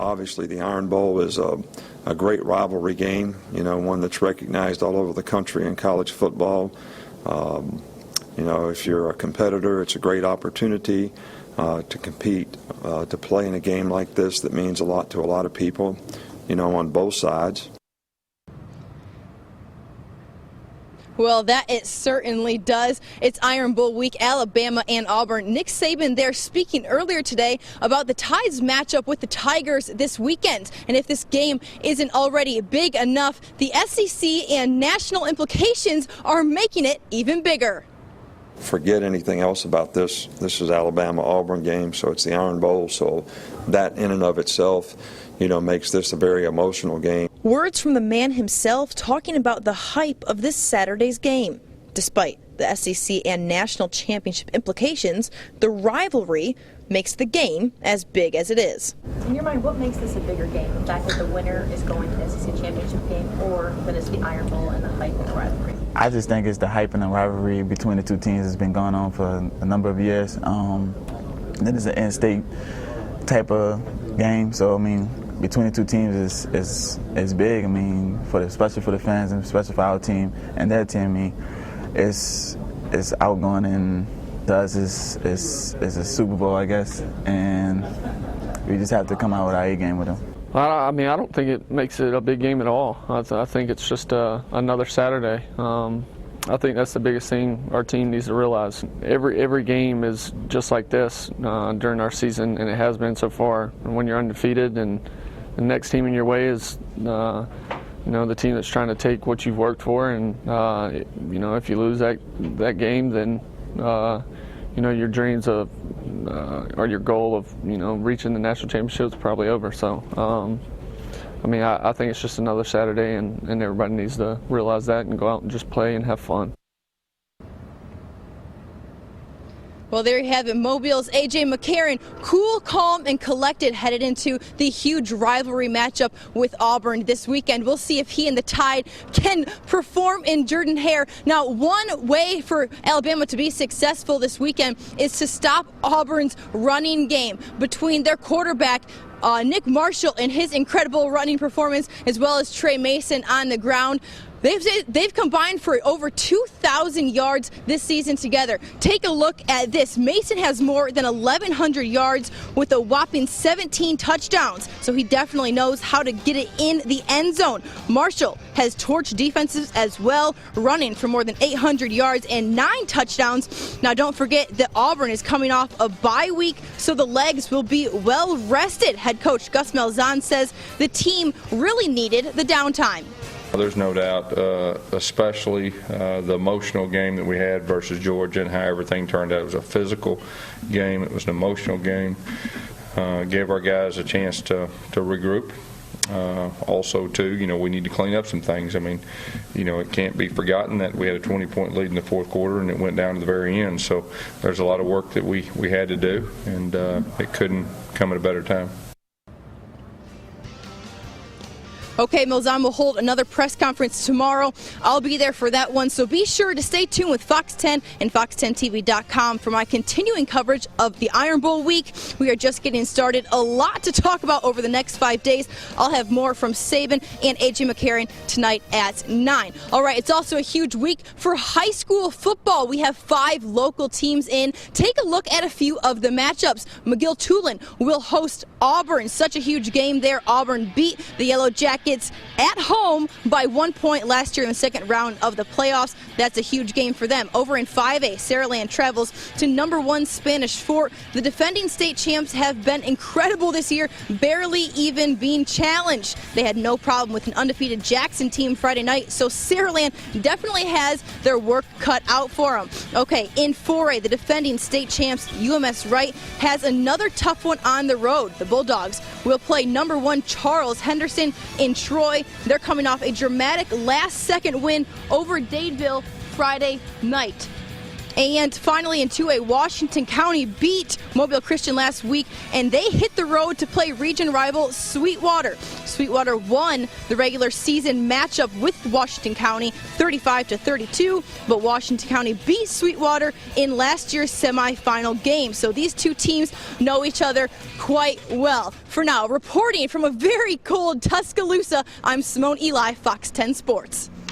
Obviously, the Iron Bowl is a great rivalry game, one that's recognized all over the country in college football. If you're a competitor, it's a great opportunity to compete, to play in a game like this that means a lot to a lot of people, on both sides. Well, that it certainly does. It's Iron Bowl week, Alabama and Auburn. Nick Saban there speaking earlier today about the Tide's matchup with the Tigers this weekend. And if this game isn't already big enough, the SEC and national implications are making it even bigger. Forget anything else about this. This is Alabama-Auburn game, so it's the Iron Bowl. So that in and of itself, makes this a very emotional game. Words from the man himself talking about the hype of this Saturday's game. Despite the SEC and national championship implications, the rivalry makes the game as big as it is. In your mind, what makes this a bigger game? The fact that the winner is going to the SEC championship game, or that it's the Iron Bowl and the hype of the rivalry? I just think it's the hype and the rivalry between the two teams that's been going on for a number of years. Then it's an in-state type of game, so between the two teams is big. Especially for the fans and especially for our team and their team. It's outgoing, and to us it's a Super Bowl, I guess, and we just have to come out with our A game with them. I don't think it makes it a big game at all. I think it's just another Saturday. I think that's the biggest thing our team needs to realize. Every game is just like this during our season, and it has been so far. And when you're undefeated, and the next team in your way is the team that's trying to take what you've worked for, and if you lose that game, then your dreams of or your goal of reaching the national championship is probably over. So I think it's just another Saturday, and everybody needs to realize that and go out and just play and have fun. Well, there you have it. Mobile's A.J. McCarron, cool, calm, and collected, headed into the huge rivalry matchup with Auburn this weekend. We'll see if he and the Tide can perform in Jordan-Hare. Now, one way for Alabama to be successful this weekend is to stop Auburn's running game between their quarterback, Nick Marshall, and his incredible running performance, as well as Trey Mason on the ground. They've combined for over 2,000 yards this season together. Take a look at this. Mason has more than 1,100 yards with a whopping 17 touchdowns, so he definitely knows how to get it in the end zone. Marshall has torched defenses as well, running for more than 800 yards and 9 touchdowns. Now, don't forget that Auburn is coming off a bye week, so the legs will be well rested. Head coach Gus Malzahn says the team really needed the downtime. There's no doubt, especially the emotional game that we had versus Georgia and how everything turned out. It was a physical game. It was an emotional game. Gave our guys a chance to regroup. Also, too, we need to clean up some things. It can't be forgotten that we had a 20-point lead in the fourth quarter, and it went down to the very end. So there's a lot of work that we had to do, and it couldn't come at a better time. Okay, Malzahn will hold another press conference tomorrow. I'll be there for that one, so be sure to stay tuned with Fox 10 and Fox10TV.com for my continuing coverage of the Iron Bowl week. We are just getting started. A lot to talk about over the next 5 days. I'll have more from Saban and A.J. McCarron tonight at 9. All right, it's also a huge week for high school football. We have 5 local teams in. Take a look at a few of the matchups. McGill-Tulane will host Auburn. Such a huge game there. Auburn beat the Yellow Jackets at home by 1 point last year in the second round of the playoffs. That's a huge game for them. Over in 5A, Saraland travels to #1 Spanish Fort. The defending state champs have been incredible this year, barely even being challenged. They had no problem with an undefeated Jackson team Friday night, so Saraland definitely has their work cut out for them. Okay, in 4A, the defending state champs UMS Wright has another tough one on the road. The Bulldogs will play #1 Charles Henderson in Troy. They're coming off a dramatic last-second win over Dadeville Friday night. And finally in 2A, Washington County beat Mobile Christian last week, and they hit the road to play region rival Sweetwater. Sweetwater won the regular season matchup with Washington County 35-32, but Washington County beat Sweetwater in last year's semifinal game. So these two teams know each other quite well. For now, reporting from a very cold Tuscaloosa, I'm Simone Eli, Fox 10 Sports.